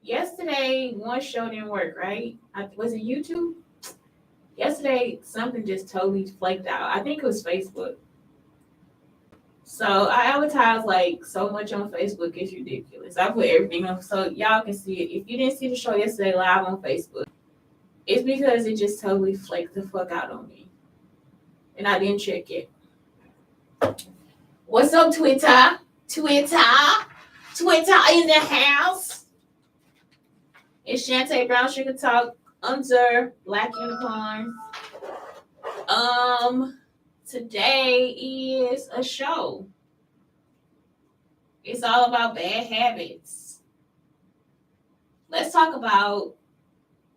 Yesterday, one show didn't work, right? Was it YouTube? Yesterday, something just totally flaked out. I think it was Facebook. So I advertise like so much on Facebook, it's ridiculous. I put everything up so y'all can see it. If you didn't see the show yesterday live on Facebook, it's because it just totally flaked the fuck out on me. And I didn't check it. What's up, Twitter? Twitter in the house. It's Shante Brown Sugar Talk under Black Unicorns. Today is a show. It's all about bad habits. Let's talk about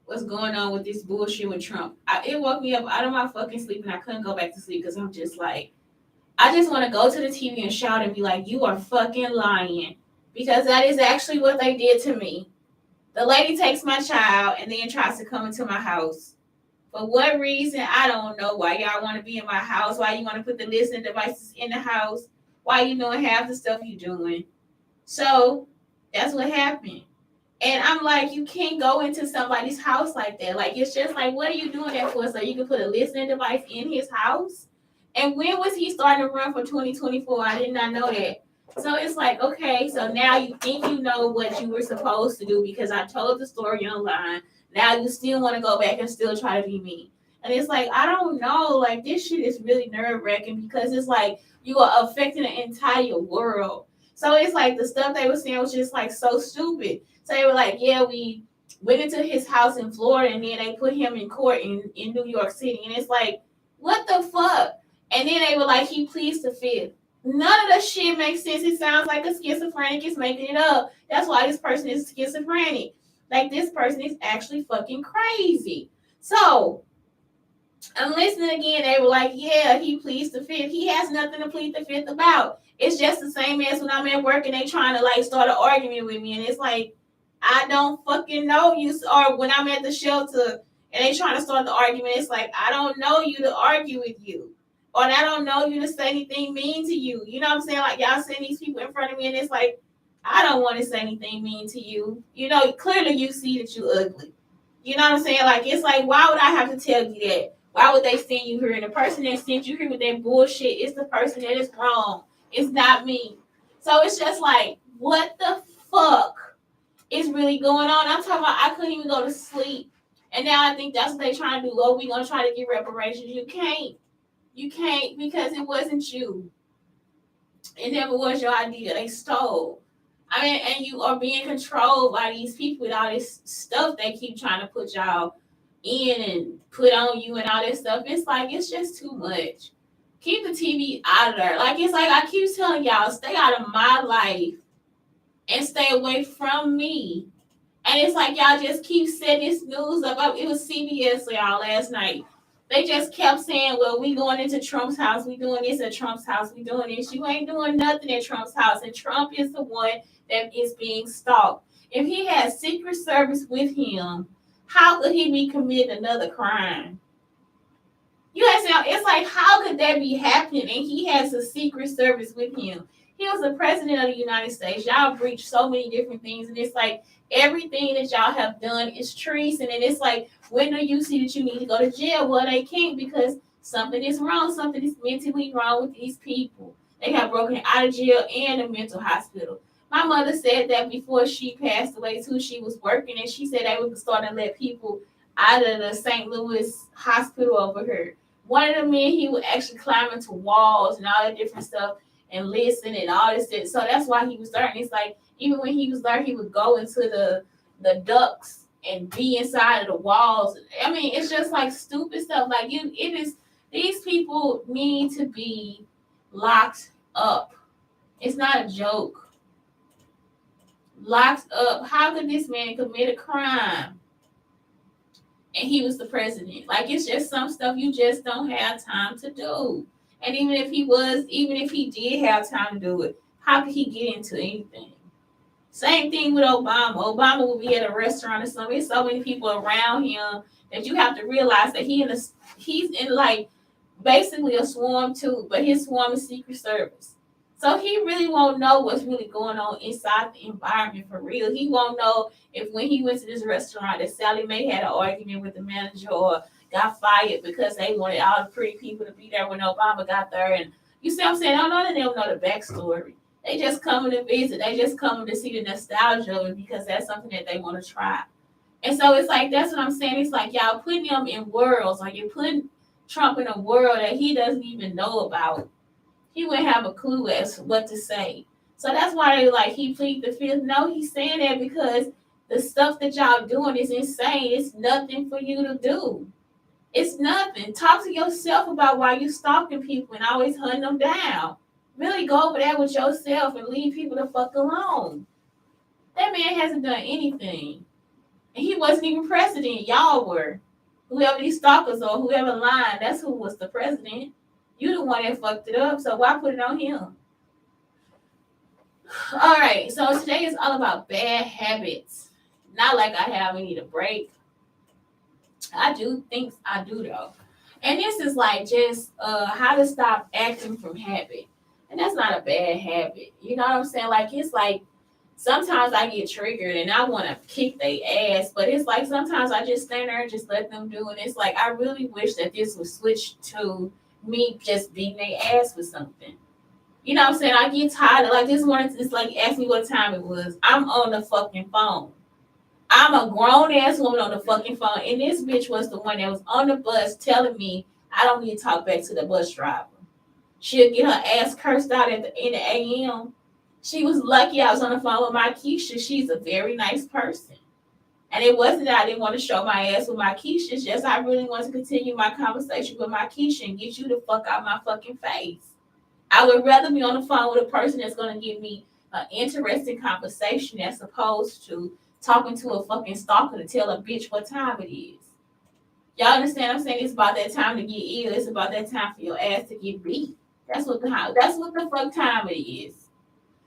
what's going on with this bullshit with Trump. It woke me up out of my fucking sleep and I couldn't go back to sleep because I'm just like, I just want to go to the TV and shout and be like, you are fucking lying. Because that is actually what they did to me. The lady takes my child and then tries to come into my house. For what reason? I don't know. Why y'all want to be in my house? Why you want to put the listening devices in the house? Why you doing half the stuff you doing? So that's what happened. And I'm like, you can't go into somebody's house like that. Like, it's just like, what are you doing that for? So you can put a listening device in his house? And when was he starting to run for 2024? I did not know that. So it's like, okay, so now you think you know what you were supposed to do because I told the story online. Now you still want to go back and still try to be me. And it's like, I don't know. Like, this shit is really nerve-wracking because it's like you are affecting the entire world. So it's like the stuff they were saying was just like so stupid. So they were like, yeah, we went into his house in Florida and then they put him in court in New York City. And it's like, what the fuck? And then they were like, he pleads the fifth. None of the shit makes sense. It sounds like a schizophrenic is making it up. That's why this person is schizophrenic. Like, this person is actually fucking crazy. So, I'm listening again. They were like, yeah, he pleads the fifth. He has nothing to plead the fifth about. It's just the same as when I'm at work and they trying to, like, start an argument with me. And it's like, I don't fucking know you. Or when I'm at the shelter and they trying to start the argument, it's like, I don't know you to argue with you. Or I don't know you to say anything mean to you. You know what I'm saying? Like, y'all send these people in front of me and it's like, I don't want to say anything mean to you. You know, clearly you see that you ugly. You know what I'm saying? Like, it's like, why would I have to tell you that? Why would they send you here? And the person that sent you here with that bullshit is the person that is wrong. It's not me. So it's just like, what the fuck is really going on? I'm talking about I couldn't even go to sleep. And now I think that's what they're trying to do. Oh, we're going to try to get reparations. You can't. You can't because it wasn't you. It never was your idea. They stole. I mean, and you are being controlled by these people with all this stuff they keep trying to put y'all in and put on you and all this stuff. It's like, it's just too much. Keep the TV out of there. Like, it's like I keep telling y'all, stay out of my life and stay away from me. And it's like y'all just keep setting this news up. It was CBS, y'all, last night. They just kept saying, well, we going into Trump's house. We doing this at Trump's house. We doing this. You ain't doing nothing at Trump's house. And Trump is the one that is being stalked. If he has Secret Service with him, how could he be committing another crime? You understand? It's like, how could that be happening? And he has a Secret Service with him. He was the president of the United States. Y'all breached so many different things. And it's like, everything that y'all have done is treason. And it's like, when do you see that you need to go to jail? Well, they can't because something is wrong. Something is mentally wrong with these people. They have broken out of jail and a mental hospital. My mother said that before she passed away, too. She was working, and she said they would start to let people out of the St. Louis hospital over here. One of the men, he would actually climb into walls and all that different stuff and listen and all this. So that's why he was there. And it's like, even when he was there, he would go into the ducts and be inside of the walls. I mean, it's just like stupid stuff. Like, these people need to be locked up. It's not a joke. Locked up. How could this man commit a crime? And he was the president. Like, it's just some stuff you just don't have time to do. And even if he did have time to do it, how could he get into anything? Same thing with Obama. Obama will be at a restaurant or something. There's so many people around him that you have to realize that he's in like basically a swarm too, but his swarm is Secret Service. So he really won't know what's really going on inside the environment for real. He won't know if when he went to this restaurant that Sally Mae had an argument with the manager or got fired because they wanted all the pretty people to be there when Obama got there. And you see what I'm saying? I don't know that they don't know the backstory. They just coming to visit. They just coming to see the nostalgia of it because that's something that they want to try. And so it's like that's what I'm saying. It's like y'all putting him in worlds, like you're putting Trump in a world that he doesn't even know about. He wouldn't have a clue as to what to say. So that's why they like he plead the fifth. No, he's saying that because the stuff that y'all doing is insane. It's nothing for you to do. It's nothing. Talk to yourself about why you stalking people and always hunting them down. Really go over there with yourself and leave people the fuck alone. That man hasn't done anything. And he wasn't even president. Y'all were. Whoever these stalkers or whoever lied, that's who was the president. You the one that fucked it up, so why put it on him? All right, so today is all about bad habits. Not like I have any to break. I do think I do though. And this is like just how to stop acting from habit. And that's not a bad habit. You know what I'm saying? Like it's like sometimes I get triggered and I want to kick their ass, but it's like sometimes I just stand there and just let them do it. It's like I really wish that this would switch to me just beating their ass with something. You know what I'm saying? I get tired of like this morning, it's like ask me what time it was. I'm on the fucking phone. I'm a grown ass woman on the fucking phone, and this bitch was the one that was on the bus telling me I don't need to talk back to the bus driver. She'll get her ass cursed out in the AM. She was lucky I was on the phone with my Keisha. She's a very nice person. And it wasn't that I didn't want to show my ass with my Keisha. It's just I really want to continue my conversation with my Keisha and get you the fuck out my fucking face. I would rather be on the phone with a person that's going to give me an interesting conversation as opposed to talking to a fucking stalker to tell a bitch what time it is. Y'all understand what I'm saying? It's about that time to get ill. It's about that time for your ass to get beat. That's what the fuck time it is.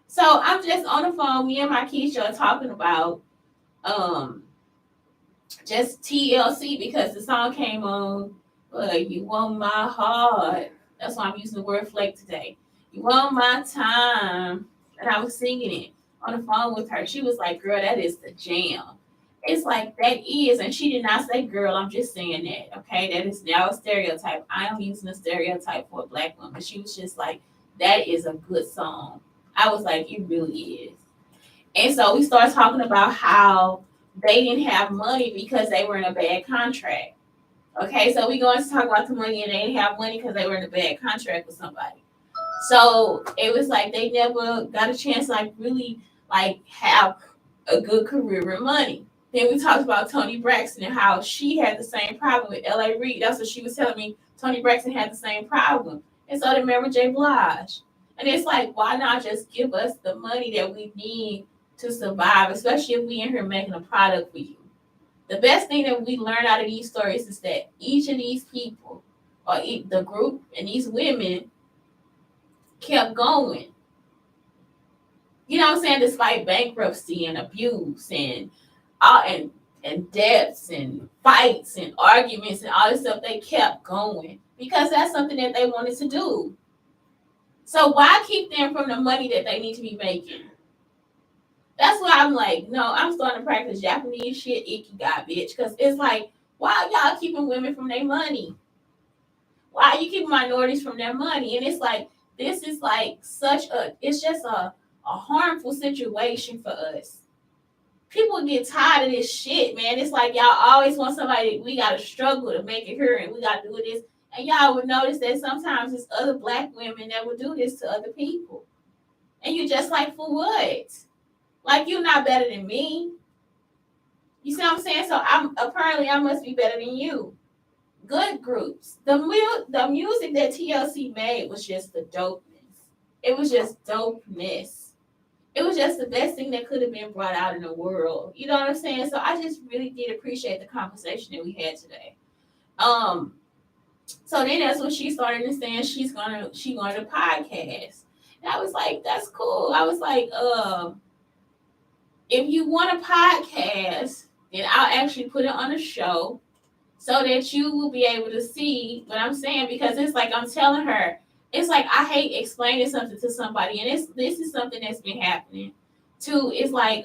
So I'm just on the phone. Me and my Keisha are talking about just TLC because the song came on. You want my heart. That's why I'm using the word flake today. You want my time. And I was singing it on the phone with her. She was like, girl, that is the jam. It's like that is, and she did not say girl, I'm just saying that. Okay, that is now a stereotype. I am using a stereotype for a black woman. She was just like, that is a good song. I was like, it really is. And so we started talking about how they didn't have money because they were in a bad contract. Okay, so we going to talk about the money and they didn't have money because they were in a bad contract with somebody. So it was like they never got a chance to like really like have a good career with money. Then we talked about Toni Braxton and how she had the same problem with L.A. Reid. That's what she was telling me. Toni Braxton had the same problem. And so did Mary J. Blige. And it's like, why not just give us the money that we need to survive, especially if we in here making a product for you. The best thing that we learn out of these stories is that each of these people, or the group and these women, kept going. You know what I'm saying? Despite bankruptcy and abuse and debts and fights and arguments and all this stuff, they kept going because that's something that they wanted to do. So why keep them from the money that they need to be making? That's why I'm like, no, I'm starting to practice Japanese shit, ikigai, bitch. Because it's like, why are y'all keeping women from their money? Why are you keeping minorities from their money? And it's like, this is like it's just a harmful situation for us. People get tired of this shit, man. It's like y'all always want somebody, we got to struggle to make it here and we got to do this. And y'all would notice that sometimes it's other black women that would do this to other people. And you just like, for what? Like, you're not better than me. You see what I'm saying? So I must be better than you. Good groups. The music that TLC made was just the dopeness. It was just dopeness. It was just the best thing that could have been brought out in the world. You know what I'm saying? So I just really did appreciate the conversation that we had today. So then that's when she started saying she wanted a podcast. And I was like, that's cool. I was like, if you want a podcast, then I'll actually put it on a show so that you will be able to see what I'm saying. Because it's like I'm telling her, it's like I hate explaining something to somebody, and this is something that's been happening too. It's like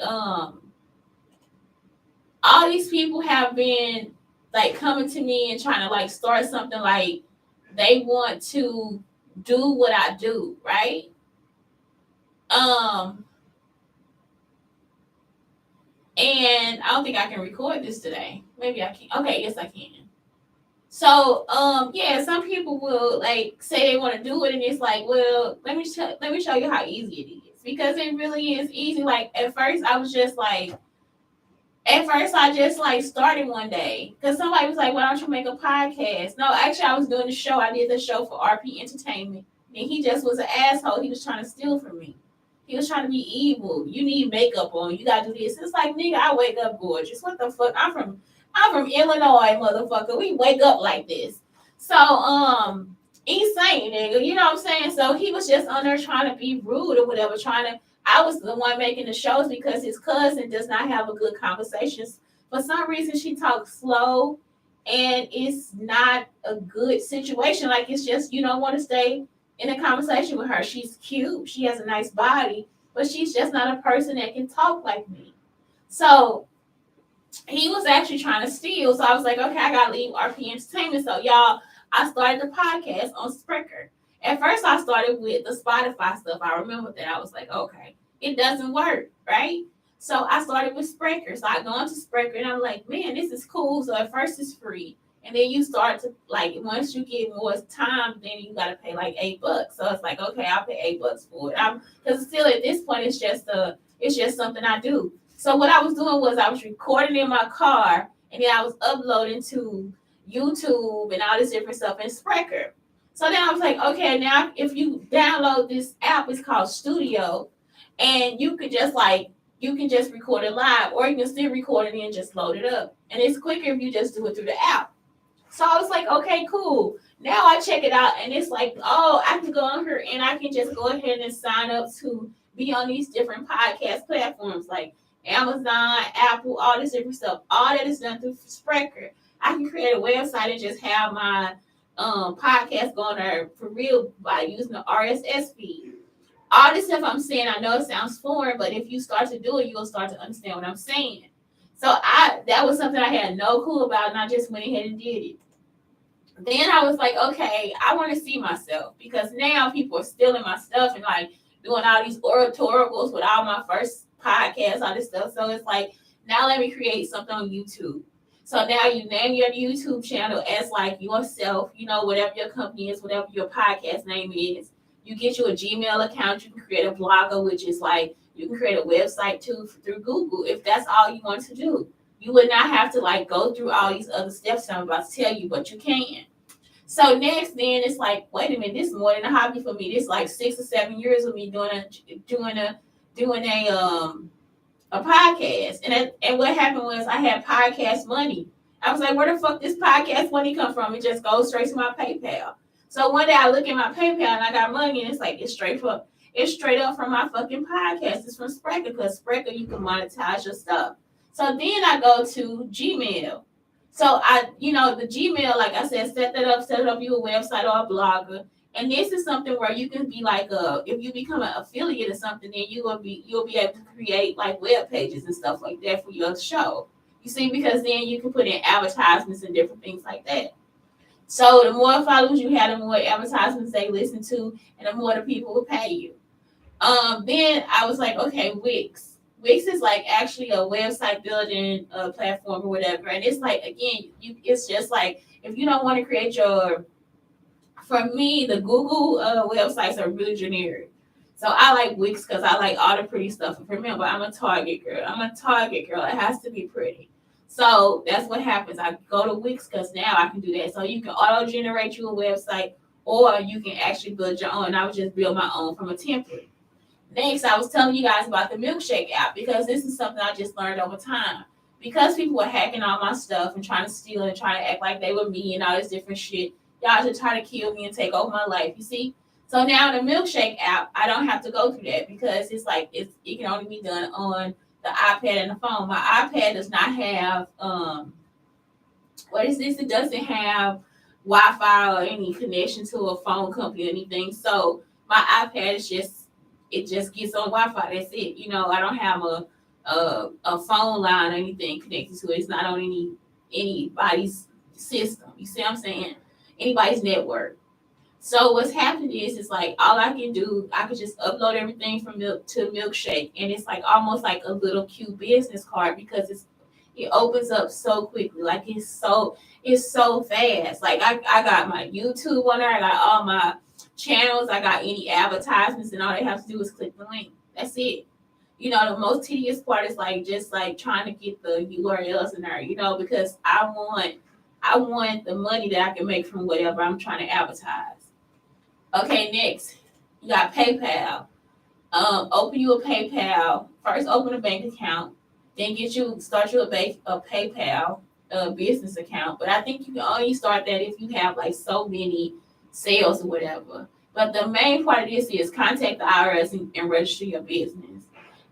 all these people have been like coming to me and trying to like start something like they want to do what I do, right? Um, and I don't think I can record this today. Maybe I can. Okay, yes I can. So, yeah, some people will like say they want to do it, and it's like, well, let me show you how easy it is because it really is easy. Like at first I just like started one day because somebody was like, why don't you make a podcast? No, actually, I was doing the show. I did the show for RP Entertainment, and he just was an asshole. He was trying to steal from me. He was trying to be evil. You need makeup on. You gotta do this. It's like, nigga, I wake up gorgeous. What the fuck? I'm from Illinois, motherfucker. We wake up like this. So insane, nigga. You know what I'm saying? So he was just on there trying to be rude or whatever, trying to. I was the one making the shows because his cousin does not have a good conversations. For some reason, she talks slow, and it's not a good situation. Like it's just you don't want to stay in a conversation with her. She's cute. She has a nice body, but she's just not a person that can talk like me. So he was actually trying to steal. So I was like, okay, I gotta leave RP Entertainment. So y'all, I started the podcast on Spreaker. At first, I started with the Spotify stuff. I remember that. I was like, okay, it doesn't work, right? So I started with Spreaker. So I go into Spreaker and I'm like, man, this is cool. So at first it's free. And then you start to like once you get more time, then you gotta pay like $8. So it's like, okay, I'll pay $8 for it. I'm because still at this point it's just something I do. So what I was doing was I was recording in my car and then I was uploading to YouTube and all this different stuff in Spreaker. So then I was like, okay, now if you download this app, it's called Studio, and you can just record it live, or you can still record it and just load it up. And it's quicker if you just do it through the app. So I was like, okay, cool. Now I check it out and it's like, oh, I can go on here and I can just go ahead and sign up to be on these different podcast platforms like Amazon, Apple, all this different stuff. All that is done through Spreaker. I can create a website and just have my podcast going there for real by using the RSS feed. All this stuff I'm saying, I know it sounds foreign, but if you start to do it, you'll start to understand what I'm saying. So that was something I had no clue about, and I just went ahead and did it. Then I was like, okay, I want to see myself because now people are stealing my stuff and like doing all these oratoricals with all my first podcasts, all this stuff. So it's like, now let me create something on YouTube. So now you name your YouTube channel as like yourself, whatever your company is, whatever your podcast name is. You get you a Gmail account, you can create a blogger, which is like you can create a website too through Google if that's all you want to do. You would not have to like go through all these other steps I'm about to tell you, but you can. So next, then it's like, wait a minute, this is more than a hobby for me. This is like 6 or 7 years of me doing a podcast. And what happened was I had podcast money. I was like, where the fuck this podcast money come from? It just goes straight to my PayPal. So one day I look at my PayPal and I got money, and it's like it's straight up from my fucking podcast. It's from Spreaker because Spreaker you can monetize your stuff. So then I go to Gmail. So the Gmail, like I said, set it up you a website or a blogger. And this is something where you can be like if you become an affiliate or something, then you'll be able to create like web pages and stuff like that for your show. You see, because then you can put in advertisements and different things like that. So the more followers you have, the more advertisements they listen to, and the more the people will pay you. Then I was like, okay, Wix. Wix is like actually a website building platform or whatever, and it's like again, it's just like if you don't want to create your. For me, the Google websites are really generic, so I like Wix because I like all the pretty stuff. And remember, I'm a Target girl. It has to be pretty. So that's what happens. I go to Wix because now I can do that. So you can auto generate you a website, or you can actually build your own. I would just build my own from a template. Next, I was telling you guys about the milkshake app because this is something I just learned over time. Because people were hacking all my stuff and trying to steal and trying to act like they were me and all this different shit, y'all just try to kill me and take over my life, you see? So now the milkshake app, I don't have to go through that because it's like it can only be done on the iPad and the phone. My iPad does not have what is this? It doesn't have Wi-Fi or any connection to a phone company or anything. So my iPad is just it just gets on Wi-Fi. That's it. I don't have a phone line or anything connected to it. It's not on anybody's system. You see what I'm saying? Anybody's network. So what's happening is it's like all I can do, I can just upload everything from Milk to Milkshake, and it's like almost like a little cute business card because it opens up so quickly. Like it's so fast. Like I got my YouTube on there, I got all my channels, I got any advertisements, and all they have to do is click the link. That's it. The most tedious part is like just like trying to get the URLs in there, because I want the money that I can make from whatever I'm trying to advertise. Okay, next, you got PayPal. Open you a PayPal. First, open a bank account. Then start you a PayPal business account. But I think you can only start that if you have like so many sales or whatever. But the main part of this is contact the IRS and register your business.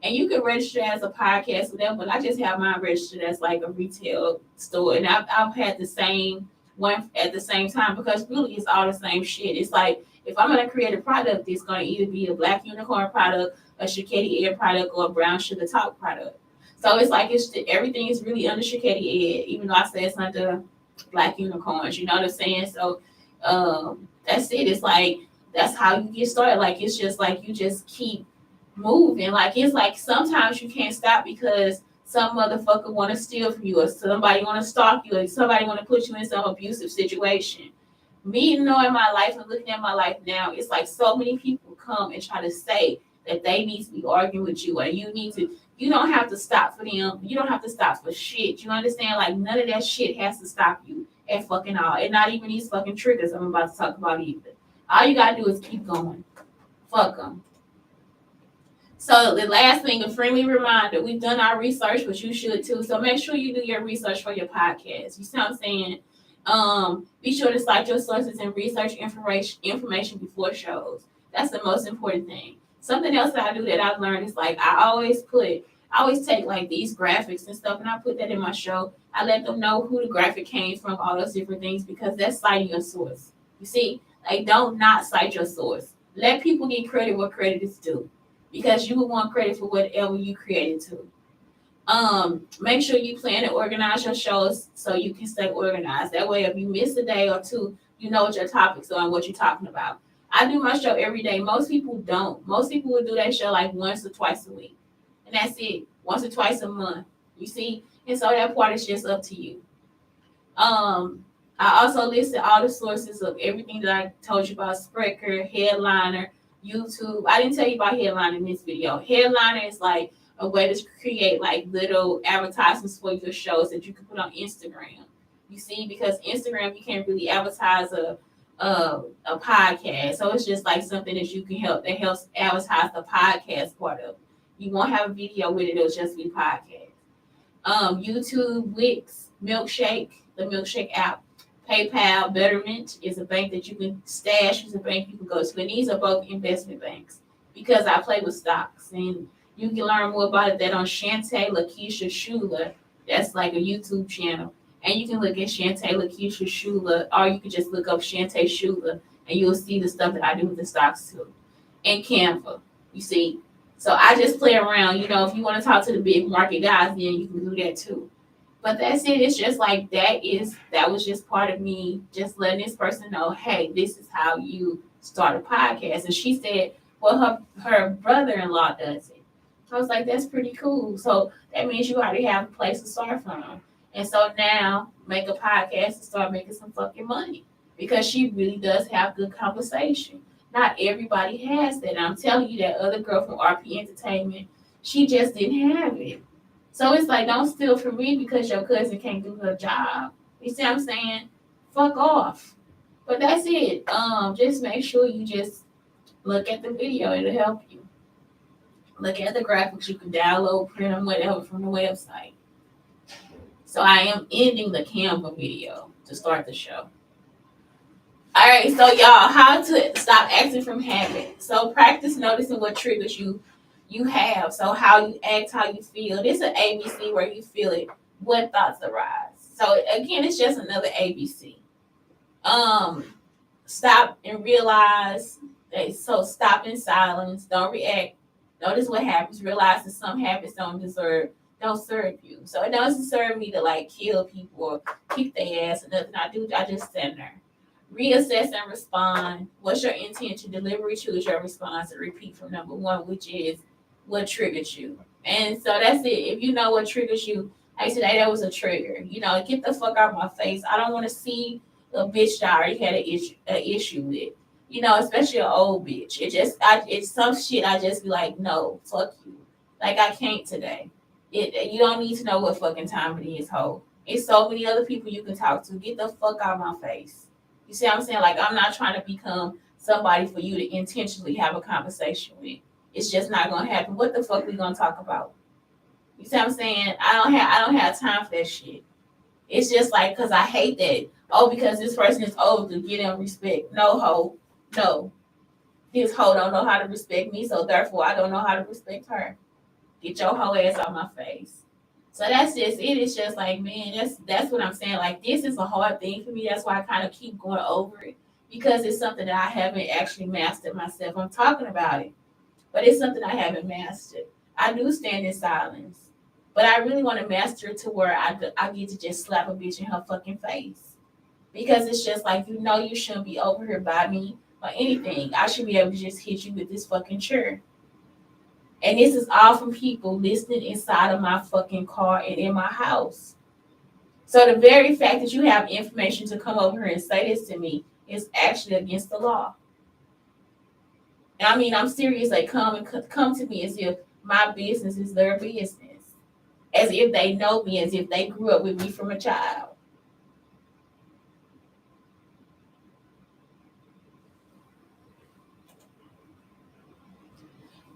And you can register as a podcast or whatever, but I just have mine registered as like a retail store. And I've had the same one at the same time because really it's all the same shit. It's like if I'm going to create a product, it's going to either be a black unicorn product, a Shanteschuler Air product, or a brown sugar talk product. So it's like everything is really under Shanteschuler Air, even though I say it's under black unicorns. You know what I'm saying? So that's it. It's like that's how you get started. Like it's just like you just keep moving. Like it's like sometimes you can't stop because some motherfucker want to steal from you, or somebody want to stalk you, or somebody want to put you in some abusive situation. Me knowing my life and looking at my life now, it's like so many people come and try to say that they need to be arguing with you, or you don't have to stop for them. You don't have to stop for shit. You understand? Like none of that shit has to stop you at fucking all. And not even these fucking triggers I'm about to talk about either. All you gotta do is keep going. Fuck them. So the last thing, a friendly reminder, we've done our research, but you should too. So make sure you do your research for your podcast. You see what I'm saying? Be sure to cite your sources and research information before shows. That's the most important thing. Something else that I do that I've learned is like I always take like these graphics and stuff, and I put that in my show. I let them know who the graphic came from, all those different things, because that's citing your source. You see, like don't not cite your source. Let people get credit where credit is due, because you would want credit for whatever you created too. Make sure you plan and organize your shows so you can stay organized. That way, if you miss a day or two, you know what your topics are and what you're talking about. I do my show every day. Most people don't. Most people will do their show like once or twice a week. And that's it. Once or twice a month. You see? And so that part is just up to you. I also listed all the sources of everything that I told you about: Spreaker, Headliner, YouTube. I didn't tell you about Headliner in this video. Headliner is like a way to create like little advertisements for your shows that you can put on Instagram. You see, because Instagram you can't really advertise a podcast, so it's just like something that you can that helps advertise the podcast part of it. You won't have a video with it; it'll just be podcast. YouTube, Wix, Milkshake, the Milkshake app, PayPal, Betterment is a bank that you can stash. Is a bank you can go to, and these are both investment banks because I play with stocks, and you can learn more about it that on Schuler. That's like a YouTube channel, and you can look at Schuler, or you can just look up Schuler, and you'll see the stuff that I do with the stocks too, and Canva. You see. So I just play around. If you want to talk to the big market guys, then you can do that too. But that's it. It's just like that was just part of me just letting this person know, hey, this is how you start a podcast. And she said, well, her brother-in-law does it. I was like, that's pretty cool. So that means you already have a place to start from. And so now make a podcast and start making some fucking money, because she really does have good conversation. Not everybody has that. I'm telling you, that other girl from RP Entertainment, she just didn't have it. So it's like, don't steal from me because your cousin can't do her job. You see what I'm saying? Fuck off. But that's it. Just make sure you just look at the video. It'll help you. Look at the graphics. You can download, print them, whatever from the website. So I am ending the Canva video to start the show. All right, so y'all, how to stop acting from habit. So practice noticing what triggers you have. So how you act, how you feel. This is an ABC where you feel it. What thoughts arise? So again, it's just another ABC. Um, stop and realize that. So stop in silence. Don't react. Notice what happens. Realize that some habits don't serve you. So it doesn't serve me to like kill people or kick their ass or nothing. I just stand there. Reassess and respond. What's your intention? Delivery, choose your response, and repeat from number one, which is what triggers you. And so that's it. If you know what triggers you, like today that was a trigger. Get the fuck out of my face. I don't want to see a bitch that I already had an issue with. Especially an old bitch. It's some shit I just be like, no, fuck you. Like I can't today. You don't need to know what fucking time it is, ho. It's so many other people you can talk to. Get the fuck out of my face. You see what I'm saying? Like I'm not trying to become somebody for you to intentionally have a conversation with. It's just not gonna happen. What the fuck we gonna talk about? You see what I'm saying? I don't have time for that shit. It's just like because I hate that. Oh, because this person is old to get them respect. No, ho. No. This hoe don't know how to respect me, so therefore I don't know how to respect her. Get your hoe ass out my face. So that's just it. It's just like, man, that's what I'm saying. Like this is a hard thing for me. That's why I kind of keep going over it. Because it's something that I haven't actually mastered myself. I'm talking about it, but it's something I haven't mastered. I do stand in silence, but I really want to master it to where I get to just slap a bitch in her fucking face. Because it's just like, you shouldn't be over here by me or anything. I should be able to just hit you with this fucking chair. And this is all from people listening inside of my fucking car and in my house. So the very fact that you have information to come over here and say this to me is actually against the law. And I mean, I'm serious. Like, come to me as if my business is their business, as if they know me, as if they grew up with me from a child.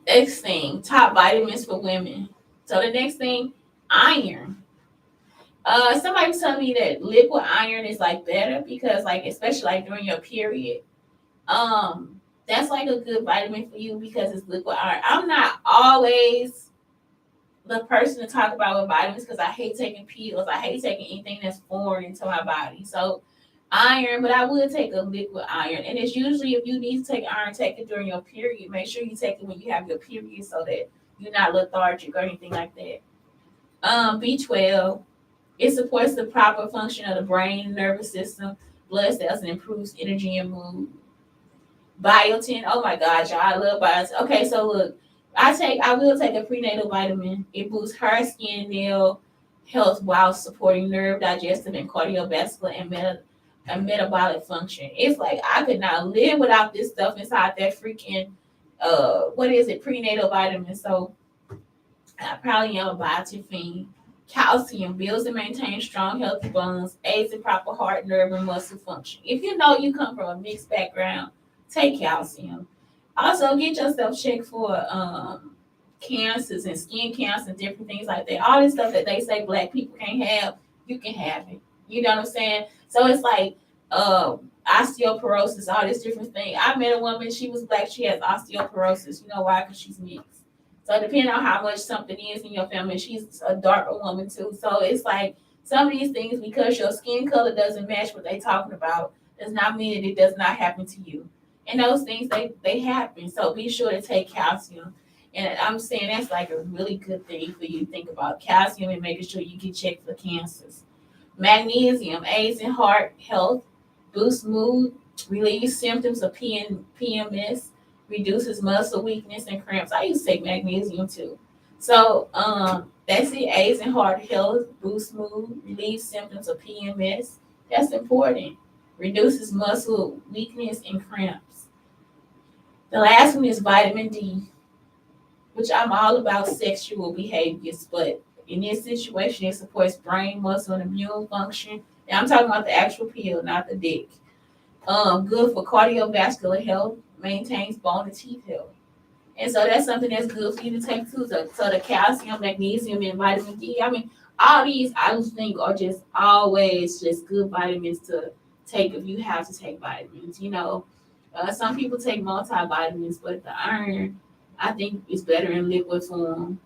Next thing, top vitamins for women. So the next thing, iron. Somebody was telling me that liquid iron is like better because like especially like during your period, that's like a good vitamin for you because it's liquid iron. I'm not always the person to talk about with vitamins because I hate taking pills. I hate taking anything that's foreign into my body. So iron, but I would take a liquid iron. And it's usually if you need to take iron, take it during your period. Make sure you take it when you have your period so that you're not lethargic or anything like that. B12, it supports the proper function of the brain, nervous system, blood cells, and improves energy and mood. Biotin, oh my God, y'all, I love biotin. Okay, so look, I will take a prenatal vitamin. It boosts hair, skin, nail health while supporting nerve, digestive, and cardiovascular and metabolic function. It's like I could not live without this stuff inside that freaking what is it, prenatal vitamin. So I probably am a biotin fiend. Calcium builds and maintains strong, healthy bones, aids in proper heart, nerve, and muscle function. If you know you come from a mixed background, take calcium. Also, get yourself checked for cancers and skin cancer and different things like that. All this stuff that they say black people can't have, you can have it. You know what I'm saying? So it's like osteoporosis, all this different thing. I met a woman, she was black, she has osteoporosis. You know why? Because she's mixed. So depending on how much something is in your family, she's a darker woman too. So it's like some of these things, because your skin color doesn't match what they talking about, does not mean that it does not happen to you. And those things they happen. So be sure to take calcium. And I'm saying that's like a really good thing for you to think about calcium and making sure you get checked for cancers. Magnesium aids in heart health, boosts mood, relieves symptoms of PMS, reduces muscle weakness and cramps. I used to take magnesium too. So that's it. Aids in heart health, boosts mood, relieves symptoms of PMS. That's important. Reduces muscle weakness and cramps. The last one is vitamin D, which I'm all about sexual behaviors, but in this situation, it supports brain, muscle, and immune function. And I'm talking about the actual pill, not the dick. Good for cardiovascular health, maintains bone and teeth health. And so that's something that's good for you to take too. So the calcium, magnesium, and vitamin D. I mean, all these I just think are just always just good vitamins to take if you have to take vitamins. Some people take multivitamins, but the iron I think is better in liquid form.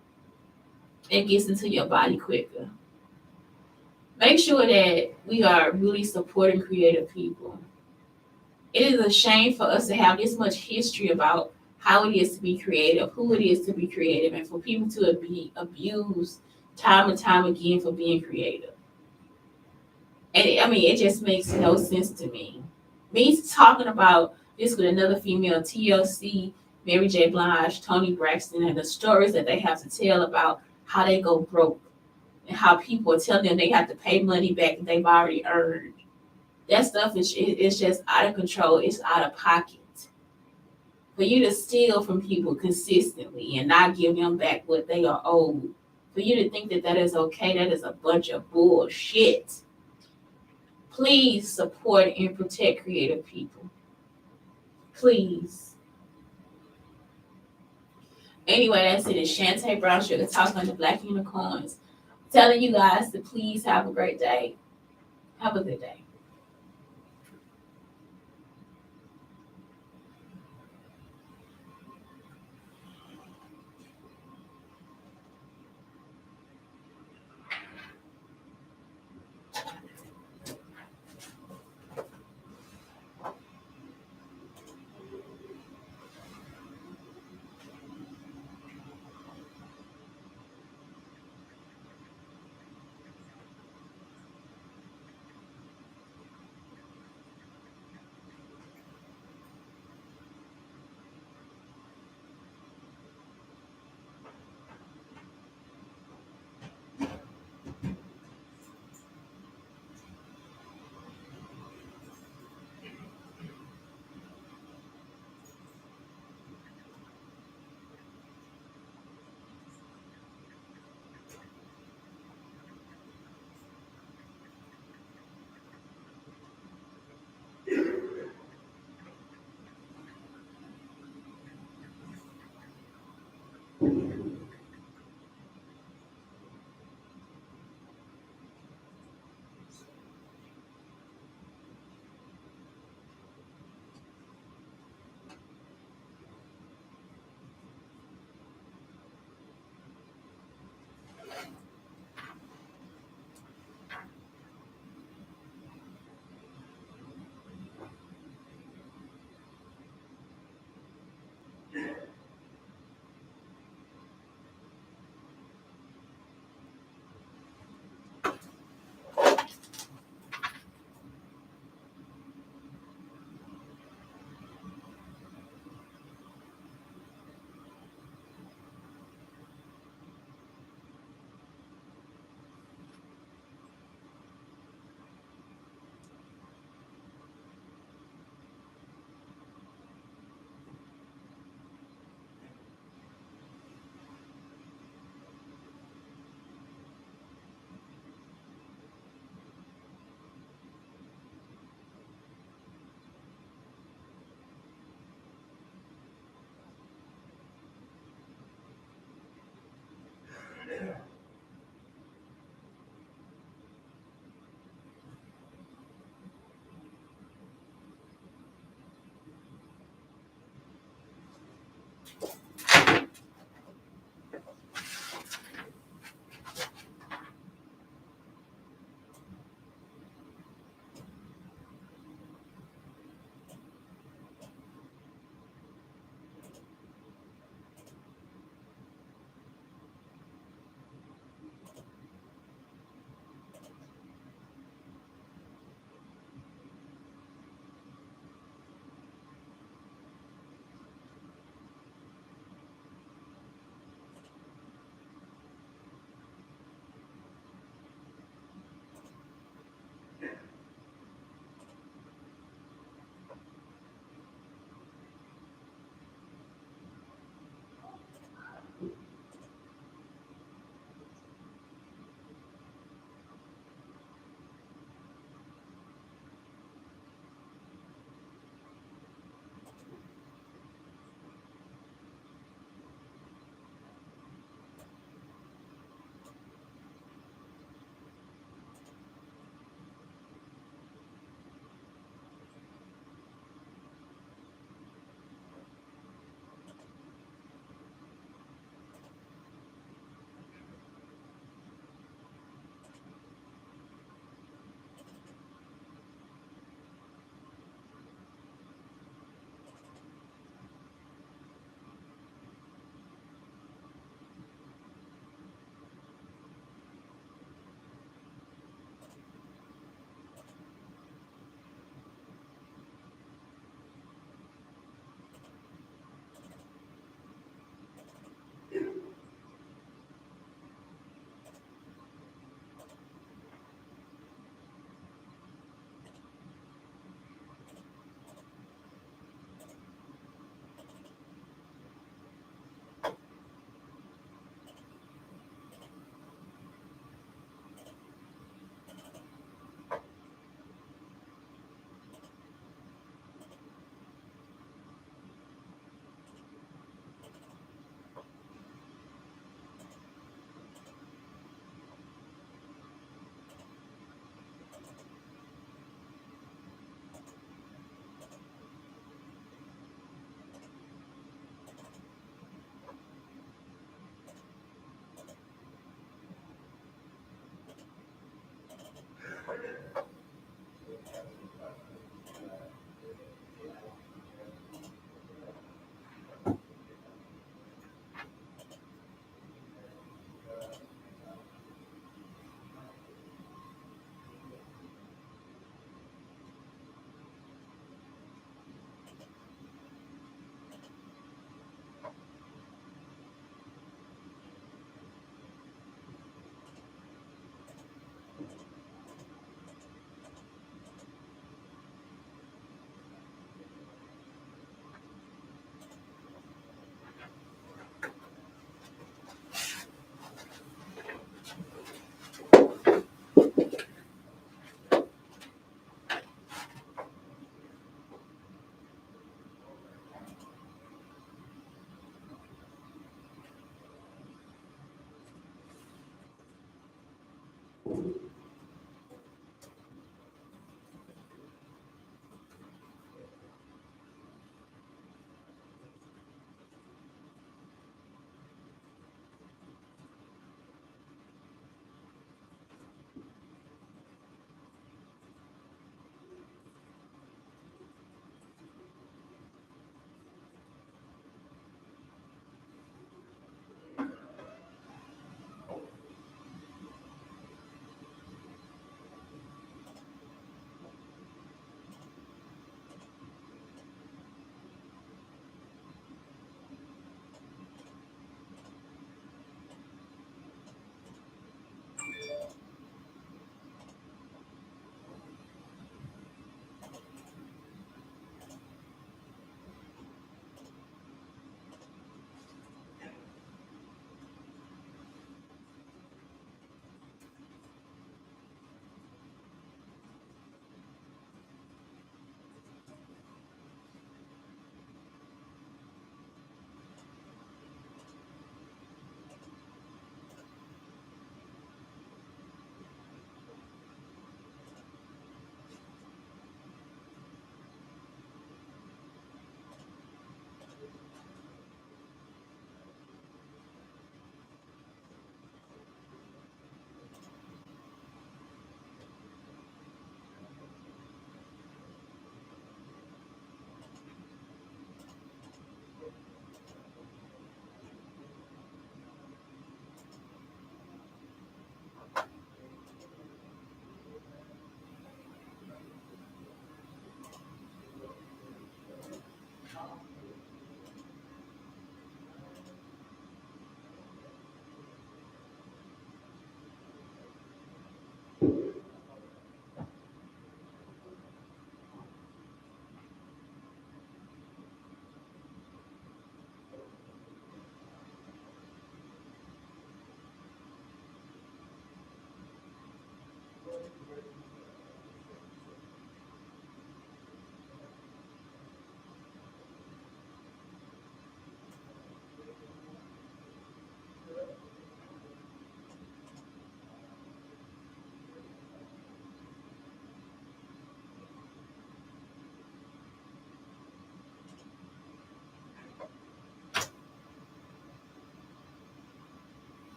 It gets into your body quicker. Make sure that we are really supporting creative people. It is a shame for us to have this much history about how it is to be creative, who it is to be creative, and for people to be abused time and time again for being creative. And I mean, it just makes no sense to me. Me talking about this with another female, TLC, Mary J. Blige, Tony Braxton, and the stories that they have to tell about how they go broke and how people are telling them they have to pay money back that they've already earned. That stuff is just out of control. It's out of pocket. For you to steal from people consistently and not give them back what they are owed, for you to think that that is okay, that is a bunch of bullshit. Please support and protect creative people. Please. Anyway, that's it. It's Shante Brown Sugar talking on the Black Unicorns. Telling you guys to please have a great day. Have a good day.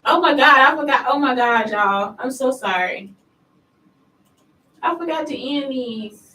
Oh my god, I forgot. Oh my god, y'all. I'm so sorry. I forgot to end these.